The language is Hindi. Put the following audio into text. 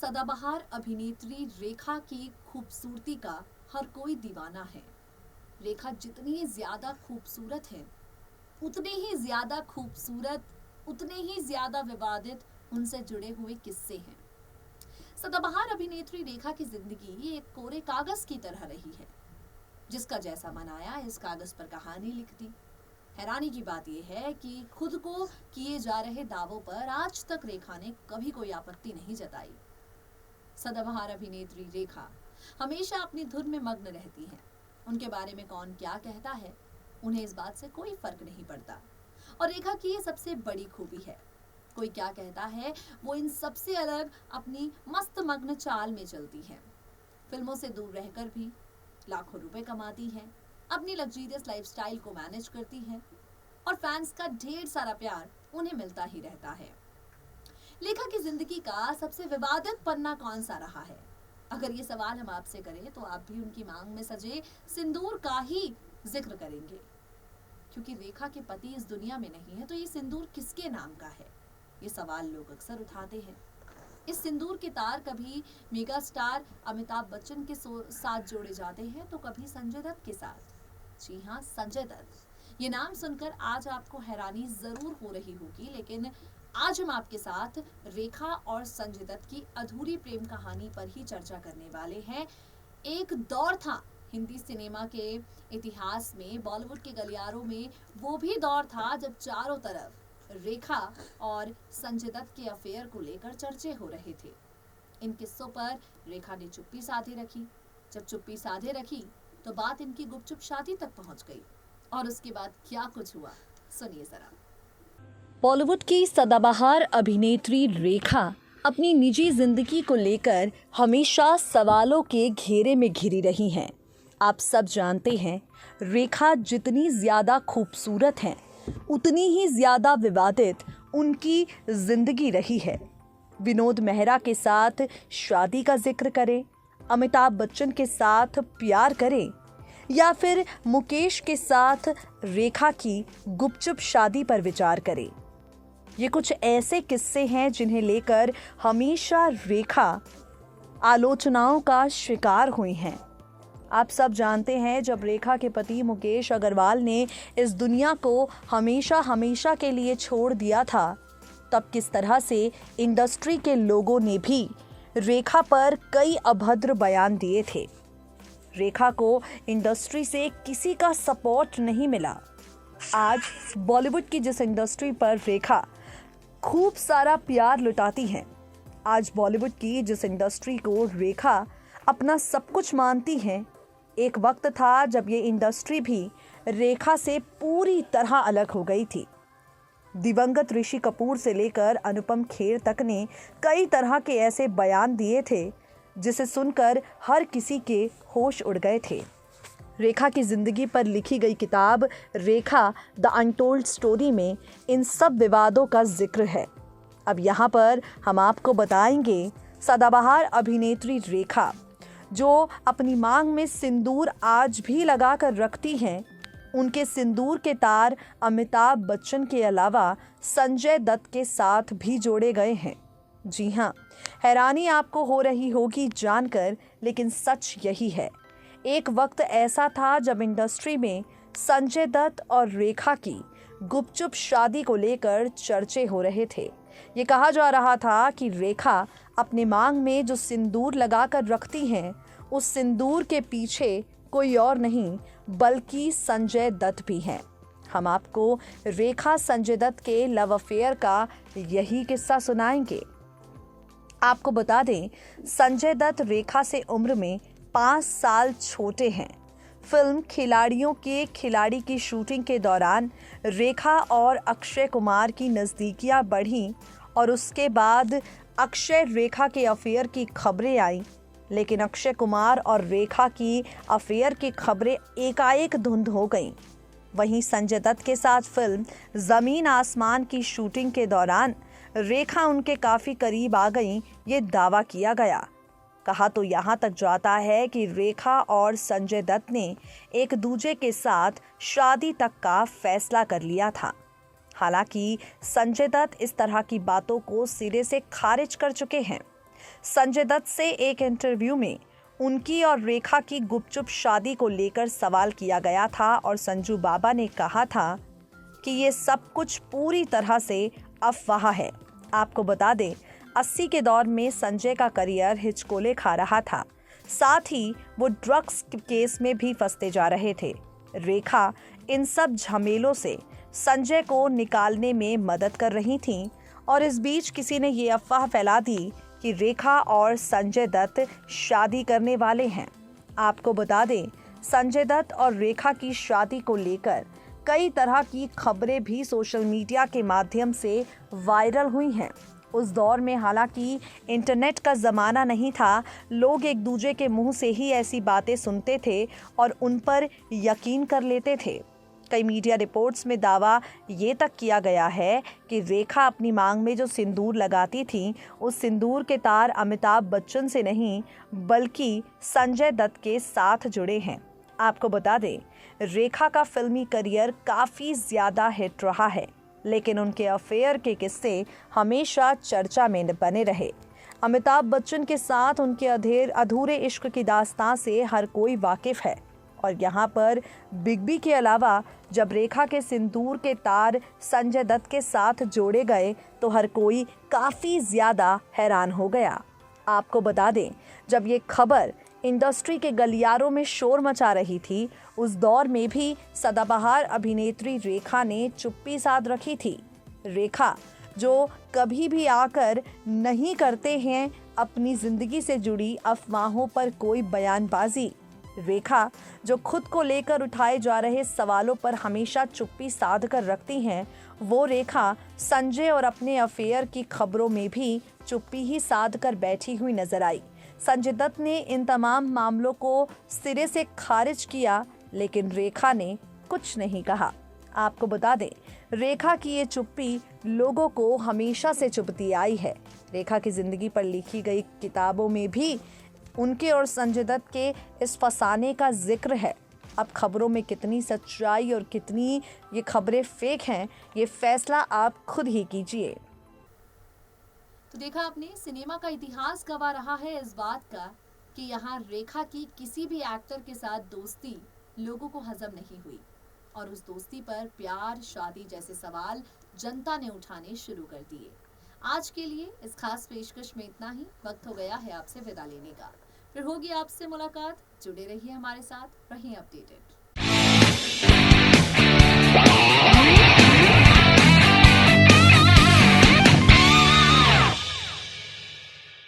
सदाबहार अभिनेत्री रेखा की खूबसूरती का हर कोई दीवाना है। रेखा जितनी ज्यादा खूबसूरत है, उतने ही ज्यादा खूबसूरत, उतने ही ज्यादा विवादित उनसे जुड़े हुए किस्से हैं। सदाबहार अभिनेत्री रेखा की जिंदगी एक कोरे कागज की तरह रही है। जिसका जैसा मन आया इस कागज पर कहानी लिख दी। हैरानी की बात यह है कि खुद को किए जा रहे दावों पर आज तक रेखा ने कभी कोई आपत्ति नहीं जताई। सदाबहार अभिनेत्री रेखा हमेशा अपनी धुन में मग्न रहती हैं। उनके बारे में कौन क्या कहता है, उन्हें इस बात से कोई फर्क नहीं पड़ता। और रेखा की ये सबसे बड़ी खूबी है। कोई क्या कहता है, वो इन सबसे अलग अपनी मस्त मग्न चाल में चलती है। फिल्मों से दूर रहकर भी लाखों रुपए कमाती है, अपनी लग्जरियस लाइफस्टाइल को मैनेज करती है और फैंस का ढेर सारा प्यार उन्हें मिलता ही रहता है। रेखा की जिंदगी का सबसे विवादित पन्ना कौन सा रहा है? अगर ये सवाल हम आपसे करें तो आप भी उनकी मांग में सजे सिंदूर का ही जिक्र करेंगे, क्योंकि रेखा के पति इस दुनिया में नहीं है तो ये सिंदूर किसके नाम का है? ये सवाल लोग अक्सर उठाते हैं। इस सिंदूर के तार कभी मेगा स्टार अमिताभ बच्चन के साथ जोड़े जाते हैं तो कभी संजय दत्त के साथ। जी हाँ, संजय दत्त। ये नाम सुनकर आज आपको हैरानी जरूर हो रही होगी, लेकिन आज हम आपके साथ रेखा और संजय दत्त की अधूरी प्रेम कहानी पर ही चर्चा करने वाले हैं। एक दौर था हिंदी सिनेमा के इतिहास में, बॉलीवुड के गलियारों में वो भी दौर था जब चारों तरफ रेखा और संजय दत्त के अफेयर को लेकर चर्चे हो रहे थे। इन किस्सों पर रेखा ने चुप्पी साधे रखी। जब चुप्पी साधे रखी तो बात इनकी गुपचुप शादी तक पहुंच गई। और उसके बाद क्या कुछ हुआ, सुनिए जरा। बॉलीवुड की सदाबहार अभिनेत्री रेखा अपनी निजी जिंदगी को लेकर हमेशा सवालों के घेरे में घिरी रही हैं। आप सब जानते हैं, रेखा जितनी ज़्यादा खूबसूरत हैं, उतनी ही ज़्यादा विवादित उनकी जिंदगी रही है। विनोद मेहरा के साथ शादी का जिक्र करें, अमिताभ बच्चन के साथ प्यार करें या फिर मुकेश के साथ रेखा की गुपचुप शादी पर विचार करें, ये कुछ ऐसे किस्से हैं जिन्हें लेकर हमेशा रेखा आलोचनाओं का शिकार हुई हैं। आप सब जानते हैं, जब रेखा के पति मुकेश अग्रवाल ने इस दुनिया को हमेशा के लिए छोड़ दिया था, तब किस तरह से इंडस्ट्री के लोगों ने भी रेखा पर कई अभद्र बयान दिए थे। रेखा को इंडस्ट्री से किसी का सपोर्ट नहीं मिला। आज बॉलीवुड की जिस इंडस्ट्री पर रेखा खूब सारा प्यार लुटाती हैं, आज बॉलीवुड की जिस इंडस्ट्री को रेखा अपना सब कुछ मानती हैं, एक वक्त था जब ये इंडस्ट्री भी रेखा से पूरी तरह अलग हो गई थी। दिवंगत ऋषि कपूर से लेकर अनुपम खेर तक ने कई तरह के ऐसे बयान दिए थे जिसे सुनकर हर किसी के होश उड़ गए थे। रेखा की ज़िंदगी पर लिखी गई किताब रेखा द अनटोल्ड स्टोरी में इन सब विवादों का जिक्र है। अब यहाँ पर हम आपको बताएंगे सदाबहार अभिनेत्री रेखा, जो अपनी मांग में सिंदूर आज भी लगा कर रखती हैं, उनके सिंदूर के तार अमिताभ बच्चन के अलावा संजय दत्त के साथ भी जोड़े गए हैं। जी हाँ, हैरानी आपको हो रही होगी जानकर, लेकिन सच यही है। एक वक्त ऐसा था जब इंडस्ट्री में संजय दत्त और रेखा की गुपचुप शादी को लेकर चर्चे हो रहे थे। ये कहा जा रहा था कि रेखा अपने मांग में जो सिंदूर लगाकर रखती हैं, उस सिंदूर के पीछे कोई और नहीं बल्कि संजय दत्त भी हैं। हम आपको रेखा संजय दत्त के लव अफेयर का यही किस्सा सुनाएंगे। आपको बता दें, संजय दत्त रेखा से उम्र में 5 साल छोटे हैं। फिल्म खिलाड़ियों के खिलाड़ी की शूटिंग के दौरान रेखा और अक्षय कुमार की नज़दीकियां बढ़ीं और उसके बाद अक्षय रेखा के अफेयर की खबरें आईं, लेकिन अक्षय कुमार और रेखा की अफेयर की खबरें एकाएक धुंध हो गईं। वहीं संजय दत्त के साथ फिल्म ज़मीन आसमान की शूटिंग के दौरान रेखा उनके काफ़ी करीब आ गईं, ये दावा किया गया। कहा तो यहाँ तक जाता है कि रेखा और संजय दत्त ने एक दूजे के साथ शादी तक का फैसला कर लिया था। हालांकि संजय दत्त इस तरह की बातों को सिरे से खारिज कर चुके हैं। संजय दत्त से एक इंटरव्यू में उनकी और रेखा की गुपचुप शादी को लेकर सवाल किया गया था और संजू बाबा ने कहा था कि ये सब कुछ पूरी तरह से अफवाह है। आपको बता दें, 80 के दौर में संजय का करियर हिचकोले खा रहा था, साथ ही वो ड्रग्स केस में भी फंसते जा रहे थे। रेखा इन सब झमेलों से संजय को निकालने में मदद कर रही थीं और इस बीच किसी ने ये अफवाह फैला दी कि रेखा और संजय दत्त शादी करने वाले हैं। आपको बता दें, संजय दत्त और रेखा की शादी को लेकर कई तरह की खबरें भी सोशल मीडिया के माध्यम से वायरल हुई हैं। उस दौर में हालांकि इंटरनेट का ज़माना नहीं था, लोग एक दूसरे के मुंह से ही ऐसी बातें सुनते थे और उन पर यकीन कर लेते थे। कई मीडिया रिपोर्ट्स में दावा ये तक किया गया है कि रेखा अपनी मांग में जो सिंदूर लगाती थी, उस सिंदूर के तार अमिताभ बच्चन से नहीं बल्कि संजय दत्त के साथ जुड़े हैं। आपको बता दें, रेखा का फिल्मी करियर काफ़ी ज़्यादा हिट रहा है, लेकिन उनके अफेयर के किस्से हमेशा चर्चा में बने रहे। अमिताभ बच्चन के साथ उनके अधूरे इश्क की दास्तां से हर कोई वाकिफ़ है और यहाँ पर बिग बी के अलावा जब रेखा के सिंदूर के तार संजय दत्त के साथ जोड़े गए तो हर कोई काफ़ी ज़्यादा हैरान हो गया। आपको बता दें, जब ये खबर इंडस्ट्री के गलियारों में शोर मचा रही थी, उस दौर में भी सदाबहार अभिनेत्री रेखा ने चुप्पी साध रखी थी। रेखा जो कभी भी आकर नहीं करते हैं अपनी ज़िंदगी से जुड़ी अफवाहों पर कोई बयानबाजी। रेखा जो खुद को लेकर उठाए जा रहे सवालों पर हमेशा चुप्पी साध कर रखती हैं, वो रेखा संजय और अपने अफेयर की खबरों में भी चुप्पी ही साध कर बैठी हुई नजर आई। संजय दत्त ने इन तमाम मामलों को सिरे से खारिज किया, लेकिन रेखा ने कुछ नहीं कहा। आपको बता दें, रेखा की ये चुप्पी लोगों को हमेशा से चुभती आई है। रेखा की जिंदगी पर लिखी गई किताबों में भी उनके और संजय दत्त के इस फसाने का जिक्र है। अब खबरों में कितनी सच्चाई और कितनी ये खबरें फेक हैं, ये फैसला आप खुद ही कीजिए। तो देखा आपने, सिनेमा का इतिहास गवाह रहा है इस बात का कि यहाँ रेखा की किसी भी एक्टर के साथ दोस्ती लोगों को हजम नहीं हुई और उस दोस्ती पर प्यार, शादी जैसे सवाल जनता ने उठाने शुरू कर दिए। आज के लिए इस खास पेशकश में इतना ही। वक्त हो गया है आपसे विदा लेने का। फिर होगी आपसे मुलाकात। जुड़े रहिए हमारे साथ, रहिए अपडेटेड।